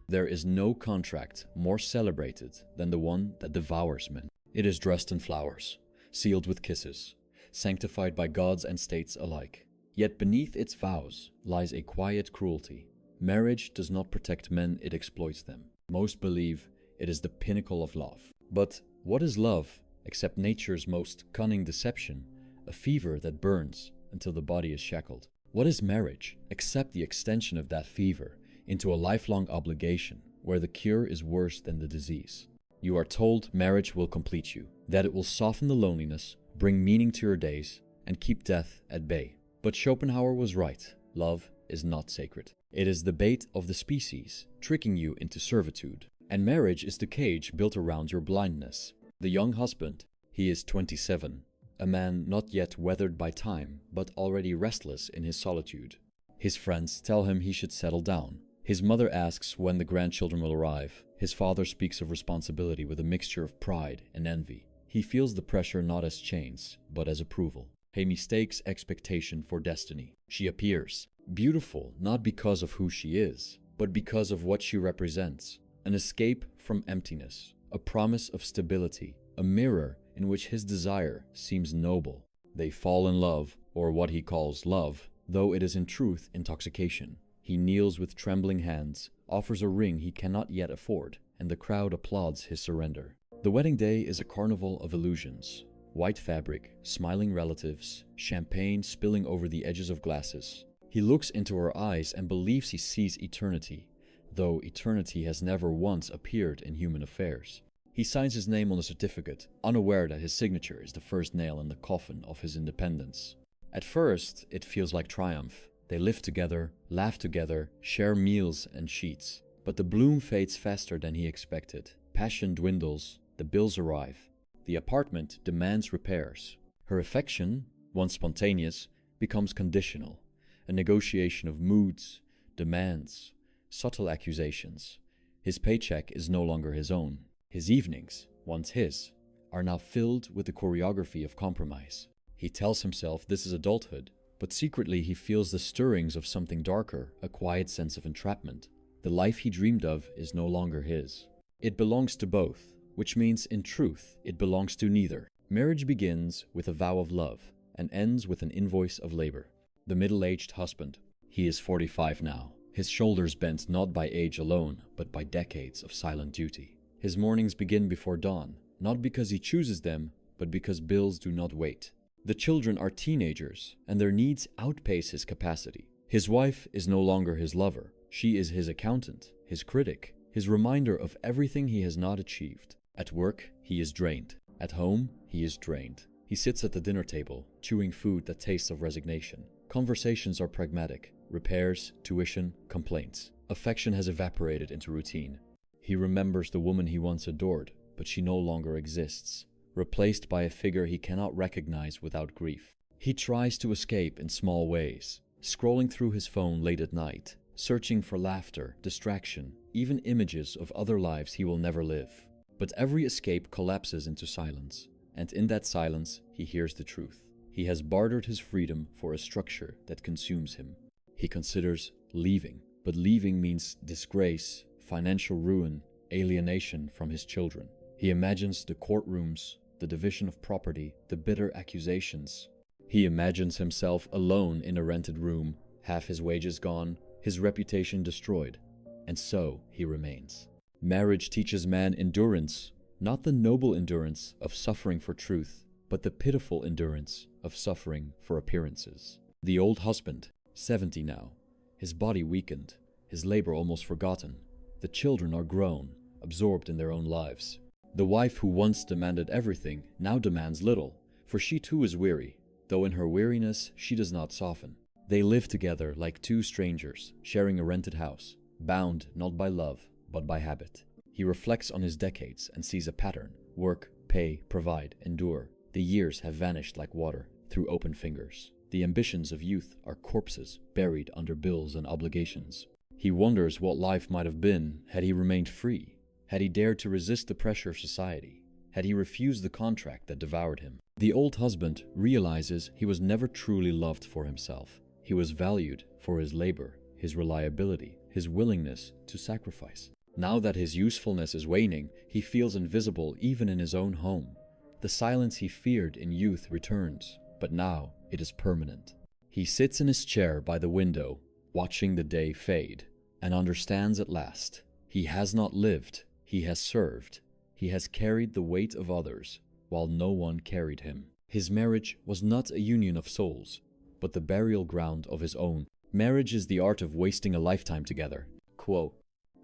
There is no contract more celebrated than the one that devours men. It is dressed in flowers, sealed with kisses, sanctified by gods and states alike. Yet beneath its vows lies a quiet cruelty. Marriage does not protect men, it exploits them. Most believe it is the pinnacle of love. But what is love except nature's most cunning deception, a fever that burns until the body is shackled? What is marriage except the extension of that fever into a lifelong obligation where the cure is worse than the disease? You are told marriage will complete you, that it will soften the loneliness, bring meaning to your days, and keep death at bay. But Schopenhauer was right. Love is not sacred. It is the bait of the species, tricking you into servitude. And marriage is the cage built around your blindness. The young husband, he is 27, a man not yet weathered by time, but already restless in his solitude. His friends tell him he should settle down. His mother asks when the grandchildren will arrive. His father speaks of responsibility with a mixture of pride and envy. He feels the pressure not as chains, but as approval. He mistakes expectation for destiny. She appears, beautiful not because of who she is, but because of what she represents. An escape from emptiness, a promise of stability, a mirror in which his desire seems noble. They fall in love, or what he calls love, though it is in truth intoxication. He kneels with trembling hands, offers a ring he cannot yet afford, and the crowd applauds his surrender. The wedding day is a carnival of illusions. White fabric, smiling relatives, champagne spilling over the edges of glasses. He looks into her eyes and believes he sees eternity, though eternity has never once appeared in human affairs. He signs his name on a certificate, unaware that his signature is the first nail in the coffin of his independence. At first, it feels like triumph. They live together, laugh together, share meals and sheets. But the bloom fades faster than he expected. Passion dwindles, the bills arrive. The apartment demands repairs. Her affection, once spontaneous, becomes conditional, a negotiation of moods, demands, subtle accusations. His paycheck is no longer his own. His evenings, once his, are now filled with the choreography of compromise. He tells himself this is adulthood, but secretly he feels the stirrings of something darker, a quiet sense of entrapment. The life he dreamed of is no longer his. It belongs to both, which means in truth it belongs to neither. Marriage begins with a vow of love and ends with an invoice of labor. The middle-aged husband. He is 45 now, his shoulders bent not by age alone, but by decades of silent duty. His mornings begin before dawn, not because he chooses them, but because bills do not wait. The children are teenagers, and their needs outpace his capacity. His wife is no longer his lover. She is his accountant, his critic, his reminder of everything he has not achieved. At work, he is drained. At home, he is drained. He sits at the dinner table, chewing food that tastes of resignation. Conversations are pragmatic. Repairs, tuition, complaints. Affection has evaporated into routine. He remembers the woman he once adored, but she no longer exists, replaced by a figure he cannot recognize without grief. He tries to escape in small ways, scrolling through his phone late at night, searching for laughter, distraction, even images of other lives he will never live. But every escape collapses into silence, and in that silence he hears the truth. He has bartered his freedom for a structure that consumes him. He considers leaving, but leaving means disgrace, financial ruin, alienation from his children. He imagines the courtrooms, the division of property, the bitter accusations. He imagines himself alone in a rented room, half his wages gone, his reputation destroyed. And so he remains. Marriage teaches man endurance, not the noble endurance of suffering for truth, but the pitiful endurance of suffering for appearances. The old husband, 70 now, his body weakened, his labor almost forgotten. The children are grown, absorbed in their own lives. The wife who once demanded everything now demands little, for she too is weary, though in her weariness she does not soften. They live together like two strangers, sharing a rented house, bound not by love, but by habit. He reflects on his decades and sees a pattern. Work, pay, provide, endure. The years have vanished like water through open fingers. The ambitions of youth are corpses buried under bills and obligations. He wonders what life might have been had he remained free, had he dared to resist the pressure of society, had he refused the contract that devoured him. The old husband realizes he was never truly loved for himself. He was valued for his labor, his reliability, his willingness to sacrifice. Now that his usefulness is waning, he feels invisible even in his own home. The silence he feared in youth returns, but now it is permanent. He sits in his chair by the window, watching the day fade, and understands at last. He has not lived, he has served. He has carried the weight of others, while no one carried him. His marriage was not a union of souls, but the burial ground of his own. Marriage is the art of wasting a lifetime together. Quote,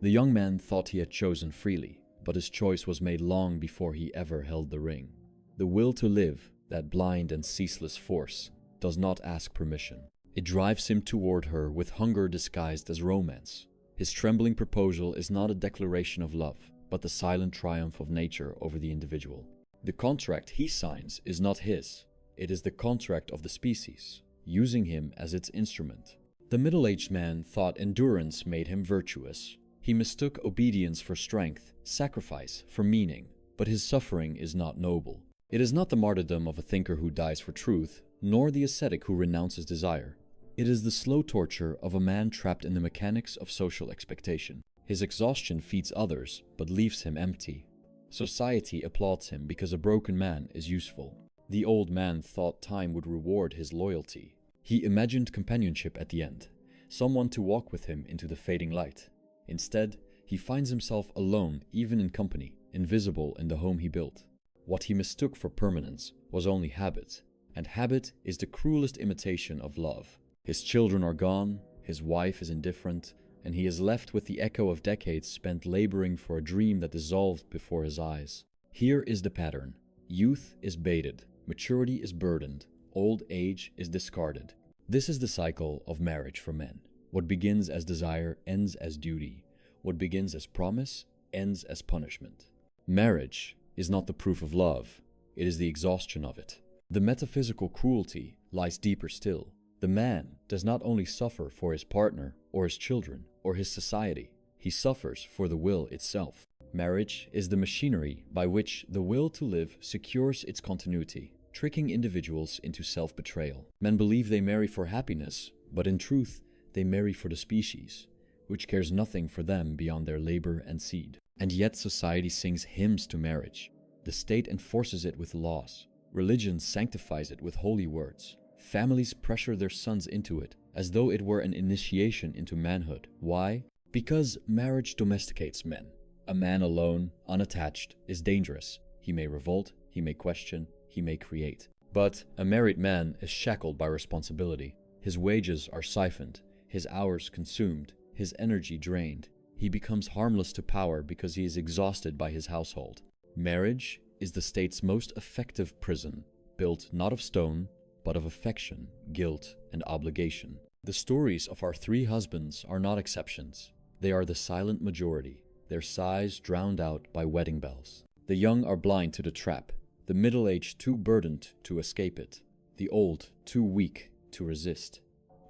"The young man thought he had chosen freely, but his choice was made long before he ever held the ring. The will to live, that blind and ceaseless force, does not ask permission. It drives him toward her with hunger disguised as romance. His trembling proposal is not a declaration of love, but the silent triumph of nature over the individual. The contract he signs is not his. It is the contract of the species, using him as its instrument. The middle-aged man thought endurance made him virtuous. He mistook obedience for strength, sacrifice for meaning, but his suffering is not noble. It is not the martyrdom of a thinker who dies for truth, nor the ascetic who renounces desire. It is the slow torture of a man trapped in the mechanics of social expectation. His exhaustion feeds others, but leaves him empty. Society applauds him because a broken man is useful. The old man thought time would reward his loyalty. He imagined companionship at the end, someone to walk with him into the fading light. Instead, he finds himself alone even in company, invisible in the home he built. What he mistook for permanence was only habit, and habit is the cruelest imitation of love. His children are gone, his wife is indifferent, and he is left with the echo of decades spent laboring for a dream that dissolved before his eyes. Here is the pattern. Youth is baited, maturity is burdened, old age is discarded. This is the cycle of marriage for men. What begins as desire ends as duty. What begins as promise ends as punishment. Marriage is not the proof of love, it is the exhaustion of it. The metaphysical cruelty lies deeper still. The man does not only suffer for his partner or his children or his society, he suffers for the will itself. Marriage is the machinery by which the will to live secures its continuity, tricking individuals into self-betrayal. Men believe they marry for happiness, but in truth, they marry for the species, which cares nothing for them beyond their labor and seed. And yet society sings hymns to marriage. The state enforces it with laws. Religion sanctifies it with holy words. Families pressure their sons into it, as though it were an initiation into manhood. Why? Because marriage domesticates men. A man alone, unattached, is dangerous. He may revolt, he may question, he may create. But a married man is shackled by responsibility. His wages are siphoned, his hours consumed, his energy drained. He becomes harmless to power because he is exhausted by his household. Marriage is the state's most effective prison, built not of stone, but of affection, guilt, and obligation. The stories of our three husbands are not exceptions. They are the silent majority, their sighs drowned out by wedding bells. The young are blind to the trap, the middle-aged too burdened to escape it, the old too weak to resist.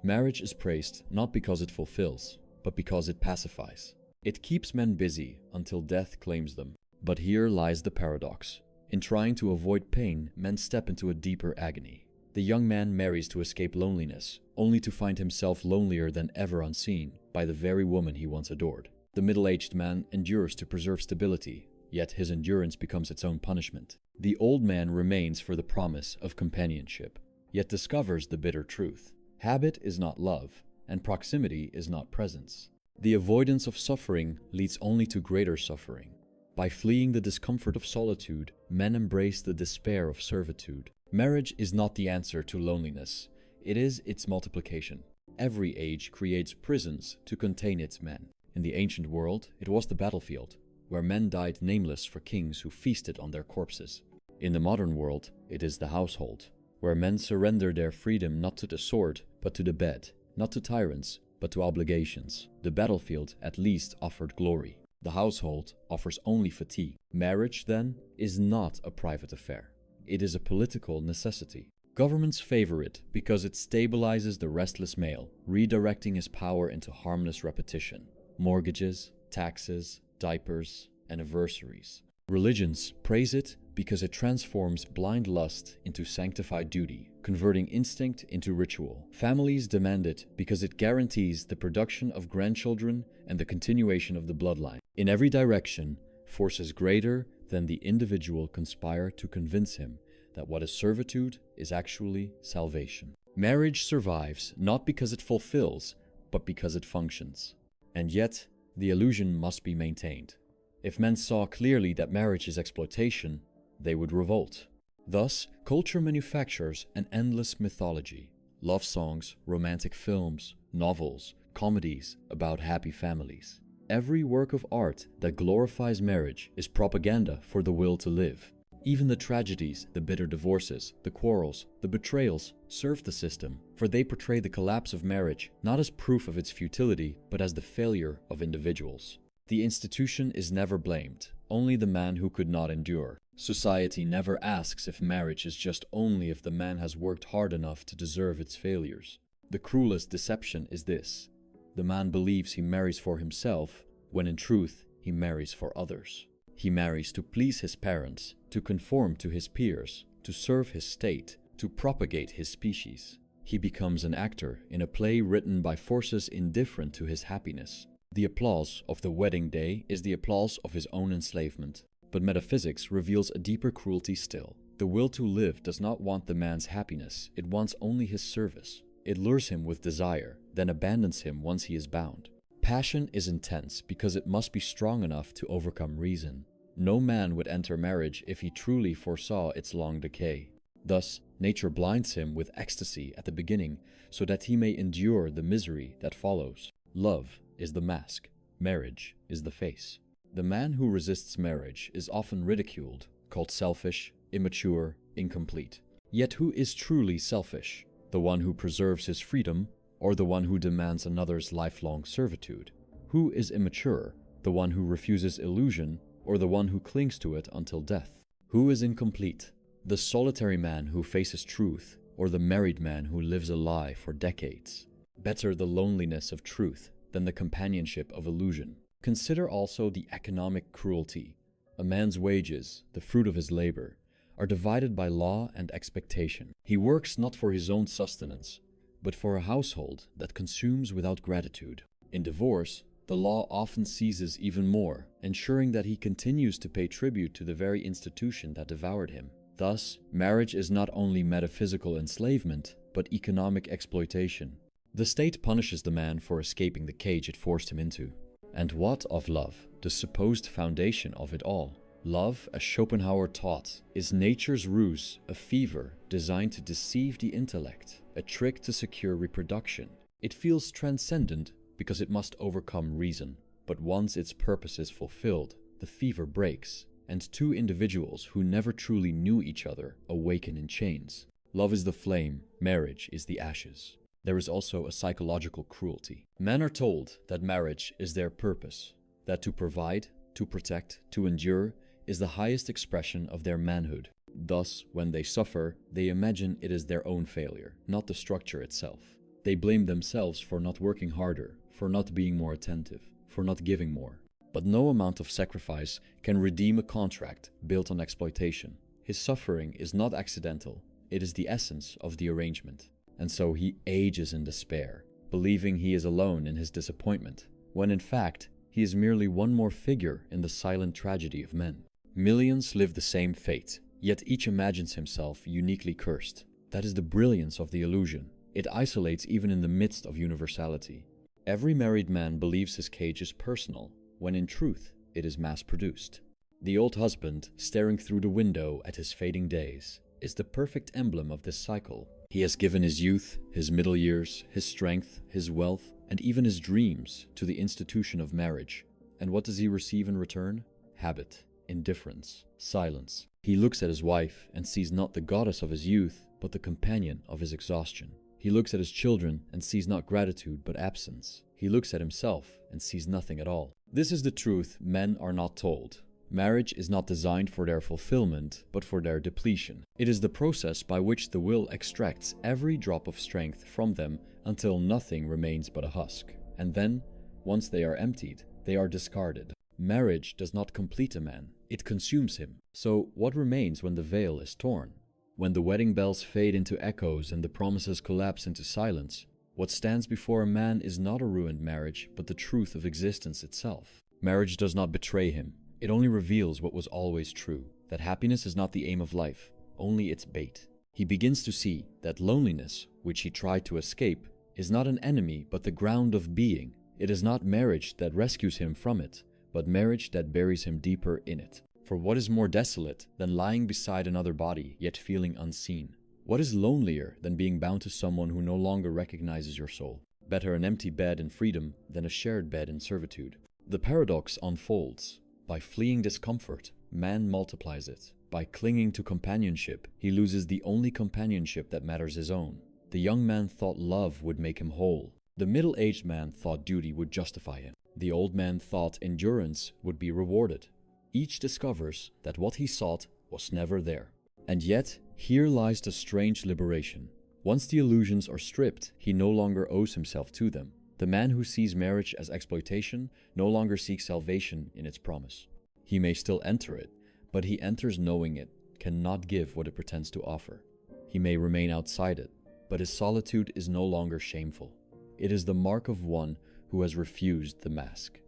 Marriage is praised not because it fulfills, but because it pacifies. It keeps men busy until death claims them. But here lies the paradox. In trying to avoid pain, men step into a deeper agony. The young man marries to escape loneliness, only to find himself lonelier than ever unseen by the very woman he once adored. The middle-aged man endures to preserve stability, yet his endurance becomes its own punishment. The old man remains for the promise of companionship, yet discovers the bitter truth. Habit is not love, and proximity is not presence. The avoidance of suffering leads only to greater suffering. By fleeing the discomfort of solitude, men embrace the despair of servitude. Marriage is not the answer to loneliness, it is its multiplication. Every age creates prisons to contain its men. In the ancient world, it was the battlefield, where men died nameless for kings who feasted on their corpses. In the modern world, it is the household, where men surrender their freedom not to the sword, but to the bed, not to tyrants, but to obligations. The battlefield at least offered glory. The household offers only fatigue. Marriage, then, is not a private affair. It is a political necessity. Governments favor it because it stabilizes the restless male, redirecting his power into harmless repetition. Mortgages, taxes, diapers, anniversaries. Religions praise it because it transforms blind lust into sanctified duty, converting instinct into ritual. Families demand it because it guarantees the production of grandchildren and the continuation of the bloodline. In every direction, forces greater than the individual conspire to convince him that what is servitude is actually salvation. Marriage survives not because it fulfills, but because it functions. And yet, the illusion must be maintained. If men saw clearly that marriage is exploitation, they would revolt. Thus, culture manufactures an endless mythology. Love songs, romantic films, novels, comedies about happy families. Every work of art that glorifies marriage is propaganda for the will to live. Even the tragedies, the bitter divorces, the quarrels, the betrayals serve the system, for they portray the collapse of marriage not as proof of its futility, but as the failure of individuals. The institution is never blamed, only the man who could not endure. Society never asks if marriage is just only if the man has worked hard enough to deserve its failures. The cruelest deception is this: the man believes he marries for himself, when in truth he marries for others. He marries to please his parents, to conform to his peers, to serve his state, to propagate his species. He becomes an actor in a play written by forces indifferent to his happiness. The applause of the wedding day is the applause of his own enslavement. But metaphysics reveals a deeper cruelty still. The will to live does not want the man's happiness, it wants only his service. It lures him with desire, then abandons him once he is bound. Passion is intense because it must be strong enough to overcome reason. No man would enter marriage if he truly foresaw its long decay. Thus, nature blinds him with ecstasy at the beginning so that he may endure the misery that follows. Love is the mask, marriage is the face. The man who resists marriage is often ridiculed, called selfish, immature, incomplete. Yet who is truly selfish? The one who preserves his freedom, or the one who demands another's lifelong servitude? Who is immature? The one who refuses illusion, or the one who clings to it until death? Who is incomplete? The solitary man who faces truth, or the married man who lives a lie for decades? Better the loneliness of truth than the companionship of illusion. Consider also the economic cruelty. A man's wages, the fruit of his labor, are divided by law and expectation. He works not for his own sustenance, but for a household that consumes without gratitude. In divorce, the law often seizes even more, ensuring that he continues to pay tribute to the very institution that devoured him. Thus, marriage is not only metaphysical enslavement, but economic exploitation. The state punishes the man for escaping the cage it forced him into. And what of love, the supposed foundation of it all? Love, as Schopenhauer taught, is nature's ruse, a fever designed to deceive the intellect, a trick to secure reproduction. It feels transcendent because it must overcome reason. But once its purpose is fulfilled, the fever breaks, and two individuals who never truly knew each other awaken in chains. Love is the flame, marriage is the ashes. There is also a psychological cruelty. Men are told that marriage is their purpose, that to provide, to protect, to endure is the highest expression of their manhood. Thus, when they suffer, they imagine it is their own failure, not the structure itself. They blame themselves for not working harder, for not being more attentive, for not giving more. But no amount of sacrifice can redeem a contract built on exploitation. His suffering is not accidental, it is the essence of the arrangement. And so he ages in despair, believing he is alone in his disappointment, when in fact, he is merely one more figure in the silent tragedy of men. Millions live the same fate, yet each imagines himself uniquely cursed. That is the brilliance of the illusion. It isolates even in the midst of universality. Every married man believes his cage is personal, when in truth, it is mass-produced. The old husband, staring through the window at his fading days, is the perfect emblem of this cycle. He has given his youth, his middle years, his strength, his wealth, and even his dreams to the institution of marriage. And what does he receive in return? Habit, indifference, silence. He looks at his wife and sees not the goddess of his youth, but the companion of his exhaustion. He looks at his children and sees not gratitude, but absence. He looks at himself and sees nothing at all. This is the truth men are not told. Marriage is not designed for their fulfillment, but for their depletion. It is the process by which the will extracts every drop of strength from them until nothing remains but a husk. And then, once they are emptied, they are discarded. Marriage does not complete a man, it consumes him. So what remains when the veil is torn? When the wedding bells fade into echoes and the promises collapse into silence, what stands before a man is not a ruined marriage, but the truth of existence itself. Marriage does not betray him. It only reveals what was always true, that happiness is not the aim of life, only its bait. He begins to see that loneliness, which he tried to escape, is not an enemy but the ground of being. It is not marriage that rescues him from it, but marriage that buries him deeper in it. For what is more desolate than lying beside another body, yet feeling unseen? What is lonelier than being bound to someone who no longer recognizes your soul? Better an empty bed in freedom than a shared bed in servitude. The paradox unfolds. By fleeing discomfort, man multiplies it. By clinging to companionship, he loses the only companionship that matters his own. The young man thought love would make him whole. The middle-aged man thought duty would justify him. The old man thought endurance would be rewarded. Each discovers that what he sought was never there. And yet, here lies the strange liberation. Once the illusions are stripped, he no longer owes himself to them. The man who sees marriage as exploitation no longer seeks salvation in its promise. He may still enter it, but he enters knowing it cannot give what it pretends to offer. He may remain outside it, but his solitude is no longer shameful. It is the mark of one who has refused the mask.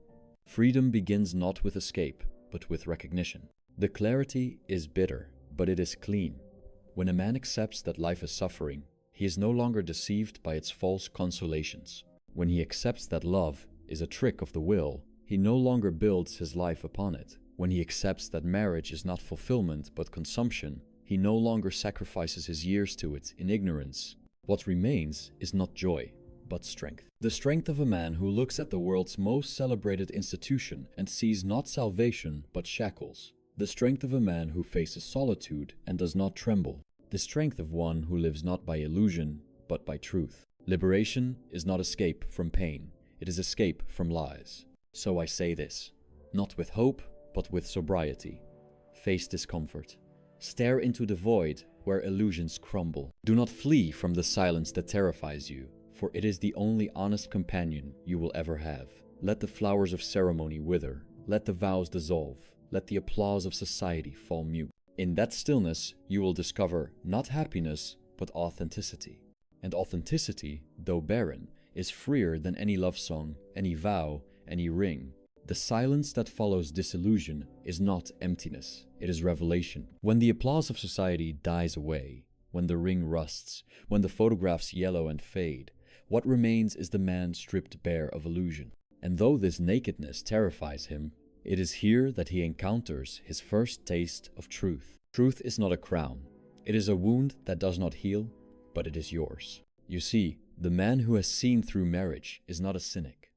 Freedom begins not with escape, but with recognition. The clarity is bitter, but it is clean. When a man accepts that life is suffering, he is no longer deceived by its false consolations. When he accepts that love is a trick of the will, he no longer builds his life upon it. When he accepts that marriage is not fulfillment but consumption, he no longer sacrifices his years to it in ignorance. What remains is not joy, but strength. The strength of a man who looks at the world's most celebrated institution and sees not salvation but shackles. The strength of a man who faces solitude and does not tremble. The strength of one who lives not by illusion but by truth. Liberation is not escape from pain, it is escape from lies. So I say this, not with hope, but with sobriety. Face discomfort. Stare into the void where illusions crumble. Do not flee from the silence that terrifies you, for it is the only honest companion you will ever have. Let the flowers of ceremony wither. Let the vows dissolve. Let the applause of society fall mute. In that stillness, you will discover not happiness, but authenticity. And authenticity, though barren, is freer than any love song, any vow, any ring. The silence that follows disillusion is not emptiness, it is revelation. When the applause of society dies away, when the ring rusts, when the photographs yellow and fade, what remains is the man stripped bare of illusion. And though this nakedness terrifies him, it is here that he encounters his first taste of truth. Truth is not a crown. It is a wound that does not heal, but it is yours. You see, the man who has seen through marriage is not a cynic.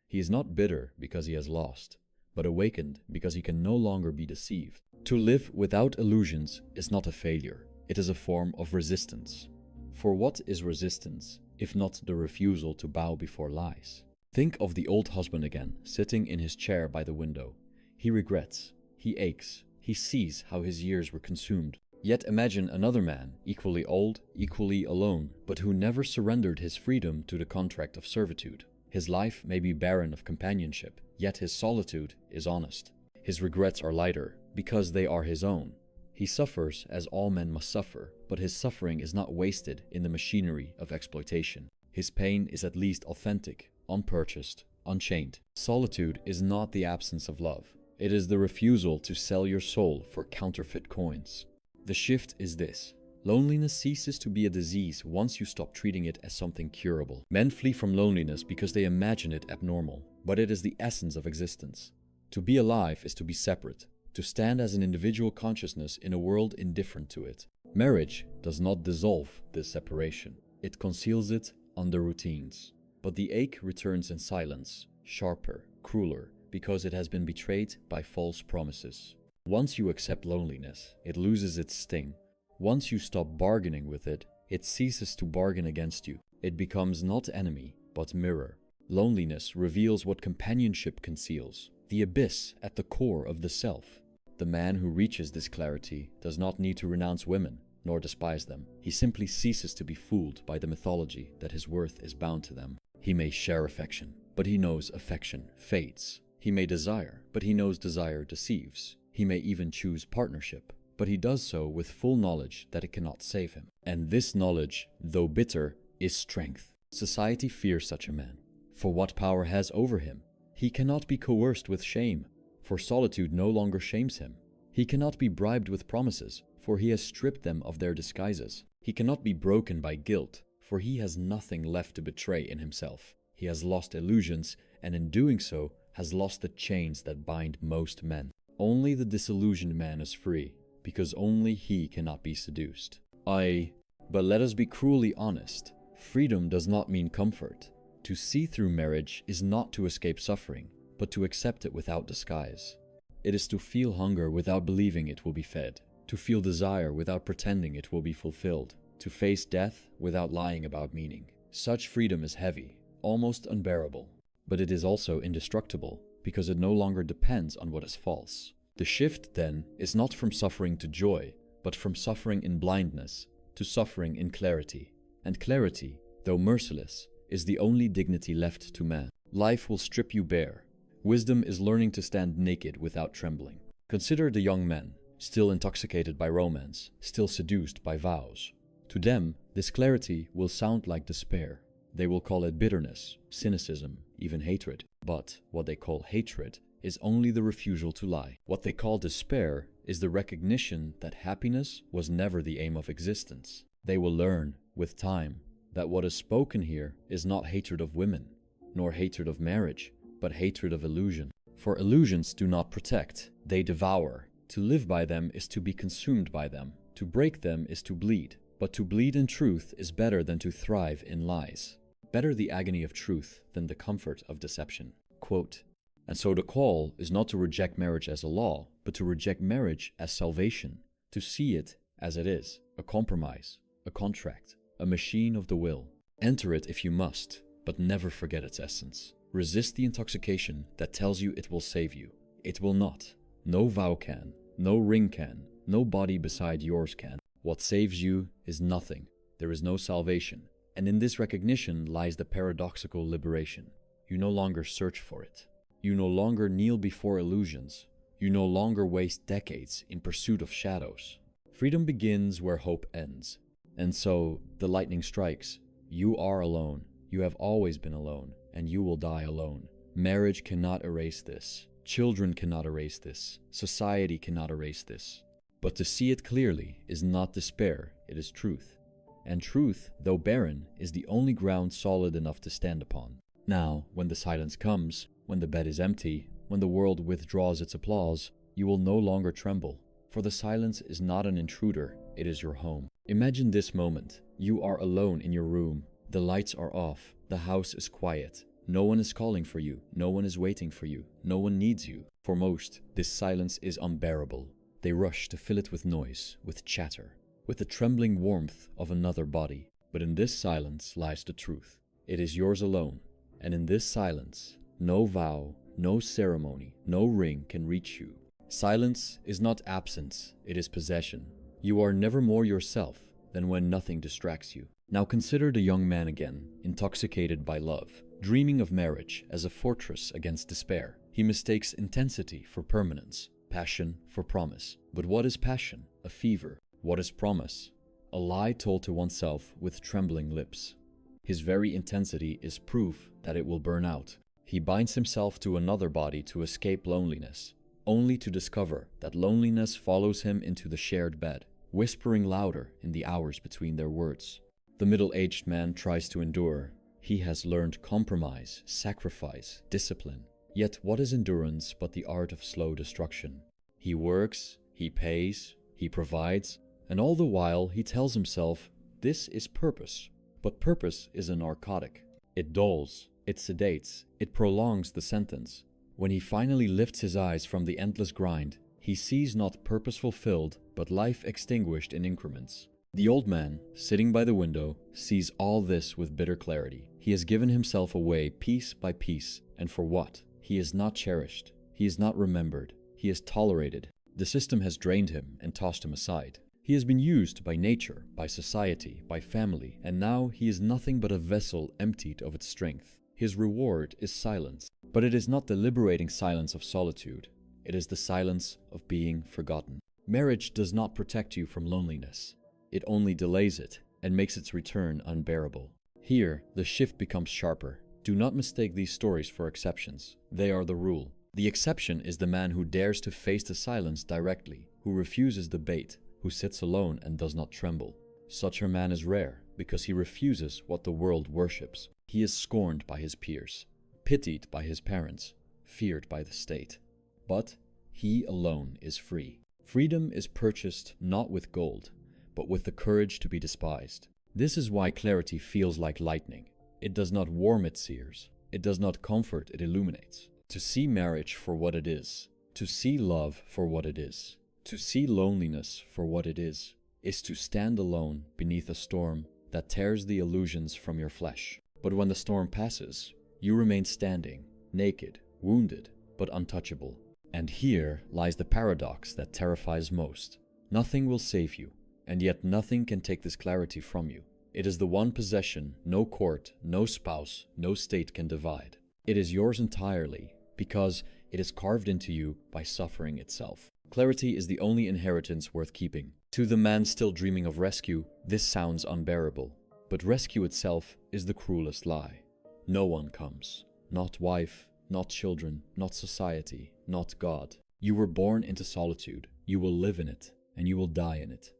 He is not bitter because he has lost, but awakened because he can no longer be deceived. To live without illusions is not a failure. It is a form of resistance. For what is resistance, if not the refusal to bow before lies? Think of the old husband again, sitting in his chair by the window. He regrets, he aches, he sees how his years were consumed. Yet imagine another man, equally old, equally alone, but who never surrendered his freedom to the contract of servitude. His life may be barren of companionship, yet his solitude is honest. His regrets are lighter, because they are his own. He suffers as all men must suffer, but his suffering is not wasted in the machinery of exploitation. His pain is at least authentic, unpurchased, unchained. Solitude is not the absence of love. It is the refusal to sell your soul for counterfeit coins. The shift is this. Loneliness ceases to be a disease once you stop treating it as something curable. Men flee from loneliness because they imagine it abnormal, but it is the essence of existence. To be alive is to be separate, to stand as an individual consciousness in a world indifferent to it. Marriage does not dissolve this separation. It conceals it under routines. But the ache returns in silence, sharper, crueler, because it has been betrayed by false promises. Once you accept loneliness, it loses its sting. Once you stop bargaining with it, it ceases to bargain against you. It becomes not enemy, but mirror. Loneliness reveals what companionship conceals, the abyss at the core of the self. The man who reaches this clarity does not need to renounce women, nor despise them. He simply ceases to be fooled by the mythology that his worth is bound to them. He may share affection, but he knows affection fades. He may desire, but he knows desire deceives. He may even choose partnership, but he does so with full knowledge that it cannot save him. And this knowledge, though bitter, is strength. Society fears such a man. For what power has over him? He cannot be coerced with shame, for solitude no longer shames him. He cannot be bribed with promises, for he has stripped them of their disguises. He cannot be broken by guilt, for he has nothing left to betray in himself. He has lost illusions, and in doing so, has lost the chains that bind most men. Only the disillusioned man is free, because only he cannot be seduced. But let us be cruelly honest. Freedom does not mean comfort. To see through marriage is not to escape suffering, but to accept it without disguise. It is to feel hunger without believing it will be fed, to feel desire without pretending it will be fulfilled, to face death without lying about meaning. Such freedom is heavy, almost unbearable, but it is also indestructible, because it no longer depends on what is false. The shift, then, is not from suffering to joy, but from suffering in blindness to suffering in clarity. And clarity, though merciless, is the only dignity left to man. Life will strip you bare. Wisdom is learning to stand naked without trembling. Consider the young men, still intoxicated by romance, still seduced by vows. To them, this clarity will sound like despair. They will call it bitterness, cynicism, even hatred. But what they call hatred is only the refusal to lie. What they call despair is the recognition that happiness was never the aim of existence. They will learn, with time, that what is spoken here is not hatred of women, nor hatred of marriage, but hatred of illusion. For illusions do not protect, they devour. To live by them is to be consumed by them. To break them is to bleed. But to bleed in truth is better than to thrive in lies. Better the agony of truth than the comfort of deception. Quote, and so the call is not to reject marriage as a law, but to reject marriage as salvation, to see it as it is, a compromise, a contract, a machine of the will. Enter it if you must, but never forget its essence. Resist the intoxication that tells you it will save you. It will not. No vow can, no ring can, no body beside yours can. What saves you is nothing. There is no salvation. And in this recognition lies the paradoxical liberation. You no longer search for it. You no longer kneel before illusions. You no longer waste decades in pursuit of shadows. Freedom begins where hope ends. And so, the lightning strikes. You are alone. You have always been alone, and you will die alone. Marriage cannot erase this. Children cannot erase this. Society cannot erase this. But to see it clearly is not despair, it is truth. And truth, though barren, is the only ground solid enough to stand upon. Now, when the silence comes, when the bed is empty, when the world withdraws its applause, you will no longer tremble, for the silence is not an intruder, it is your home. Imagine this moment. You are alone in your room. The lights are off. The house is quiet. No one is calling for you. No one is waiting for you. No one needs you. For most, this silence is unbearable. They rush to fill it with noise, with chatter, with the trembling warmth of another body. But in this silence lies the truth. It is yours alone. And in this silence, no vow, no ceremony, no ring can reach you. Silence is not absence, it is possession. You are never more yourself than when nothing distracts you. Now consider the young man again, intoxicated by love, dreaming of marriage as a fortress against despair. He mistakes intensity for permanence, passion for promise. But what is passion? A fever. What is promise? A lie told to oneself with trembling lips. His very intensity is proof that it will burn out. He binds himself to another body to escape loneliness, only to discover that loneliness follows him into the shared bed, whispering louder in the hours between their words. The middle-aged man tries to endure. He has learned compromise, sacrifice, discipline. Yet what is endurance but the art of slow destruction? He works, he pays, he provides, and all the while he tells himself, this is purpose. But purpose is a narcotic. It dulls, it sedates, it prolongs the sentence. When he finally lifts his eyes from the endless grind, he sees not purpose fulfilled, but life extinguished in increments. The old man, sitting by the window, sees all this with bitter clarity. He has given himself away piece by piece, and for what? He is not cherished. He is not remembered. He is tolerated. The system has drained him and tossed him aside. He has been used by nature, by society, by family, and now he is nothing but a vessel emptied of its strength. His reward is silence. But it is not the liberating silence of solitude. It is the silence of being forgotten. Marriage does not protect you from loneliness. It only delays it and makes its return unbearable. Here, the shift becomes sharper. Do not mistake these stories for exceptions. They are the rule. The exception is the man who dares to face the silence directly, who refuses the bait, who sits alone and does not tremble. Such a man is rare because he refuses what the world worships. He is scorned by his peers, pitied by his parents, feared by the state. But he alone is free. Freedom is purchased not with gold, but with the courage to be despised. This is why clarity feels like lightning. It does not warm its seers. It does not comfort, it illuminates. To see marriage for what it is, to see love for what it is, to see loneliness for what it is to stand alone beneath a storm that tears the illusions from your flesh. But when the storm passes, you remain standing, naked, wounded, but untouchable. And here lies the paradox that terrifies most. Nothing will save you, and yet nothing can take this clarity from you. It is the one possession no court, no spouse, no state can divide. It is yours entirely, because it is carved into you by suffering itself. Clarity is the only inheritance worth keeping. To the man still dreaming of rescue, this sounds unbearable. But rescue itself is the cruelest lie. No one comes. Not wife, not children, not society, not God. You were born into solitude. You will live in it, and you will die in it.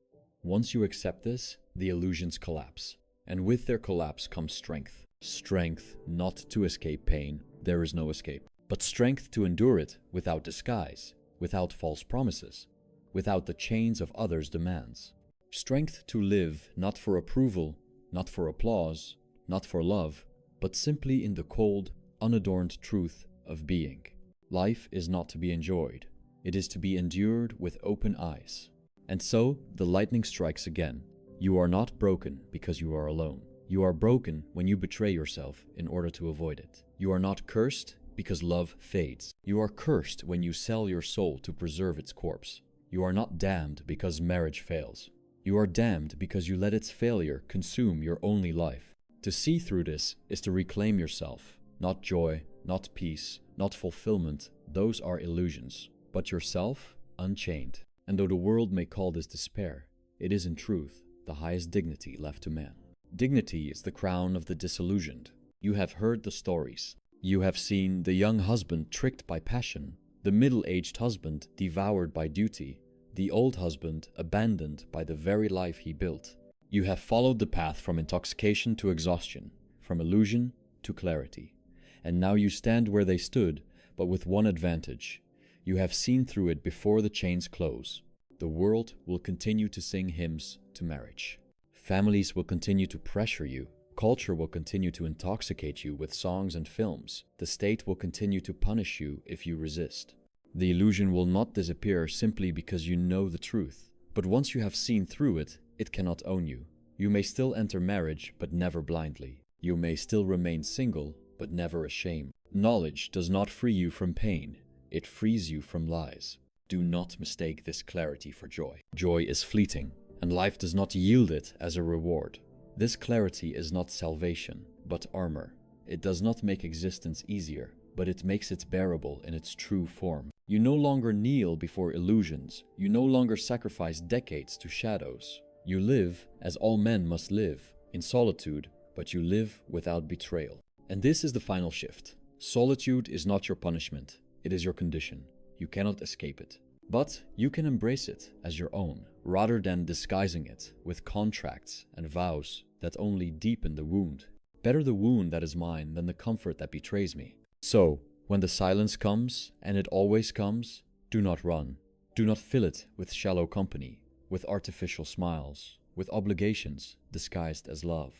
Once you accept this, the illusions collapse. And with their collapse comes strength. Strength not to escape pain. There is no escape. But strength to endure it without disguise, without false promises, without the chains of others' demands. Strength to live not for approval, not for applause, not for love, but simply in the cold, unadorned truth of being. Life is not to be enjoyed. It is to be endured with open eyes. And so the lightning strikes again. You are not broken because you are alone. You are broken when you betray yourself in order to avoid it. You are not cursed because love fades. You are cursed when you sell your soul to preserve its corpse. You are not damned because marriage fails. You are damned because you let its failure consume your only life. To see through this is to reclaim yourself. Not joy, not peace, not fulfillment. Those are illusions. But yourself, unchained. And though the world may call this despair, it is in truth the highest dignity left to man. Dignity is the crown of the disillusioned. You have heard the stories. You have seen the young husband tricked by passion, the middle-aged husband devoured by duty, the old husband abandoned by the very life he built. You have followed the path from intoxication to exhaustion, from illusion to clarity. And now you stand where they stood, but with one advantage. You have seen through it before the chains close. The world will continue to sing hymns to marriage. Families will continue to pressure you. Culture will continue to intoxicate you with songs and films. The state will continue to punish you if you resist. The illusion will not disappear simply because you know the truth. But once you have seen through it, it cannot own you. You may still enter marriage, but never blindly. You may still remain single, but never ashamed. Knowledge does not free you from pain. It frees you from lies. Do not mistake this clarity for joy. Joy is fleeting, and life does not yield it as a reward. This clarity is not salvation, but armor. It does not make existence easier, but it makes it bearable in its true form. You no longer kneel before illusions. You no longer sacrifice decades to shadows. You live as all men must live, in solitude, but you live without betrayal. And this is the final shift. Solitude is not your punishment. It is your condition. You cannot escape it. But you can embrace it as your own, rather than disguising it with contracts and vows that only deepen the wound. Better the wound that is mine than the comfort that betrays me. So, when the silence comes, and it always comes, do not run. Do not fill it with shallow company, with artificial smiles, with obligations disguised as love.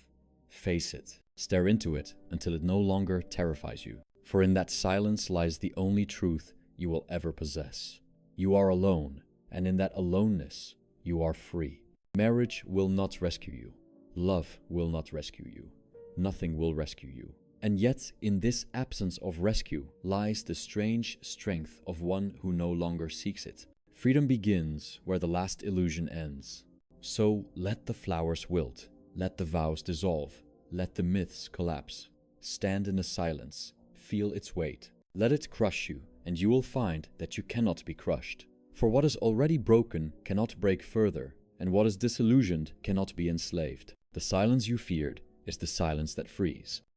Face it. Stare into it until it no longer terrifies you. For in that silence lies the only truth you will ever possess. You are alone, and in that aloneness, you are free. Marriage will not rescue you. Love will not rescue you. Nothing will rescue you. And yet, in this absence of rescue lies the strange strength of one who no longer seeks it. Freedom begins where the last illusion ends. So let the flowers wilt. Let the vows dissolve. Let the myths collapse. Stand in the silence. Feel its weight. Let it crush you, and you will find that you cannot be crushed. For what is already broken cannot break further, and what is disillusioned cannot be enslaved. The silence you feared is the silence that frees.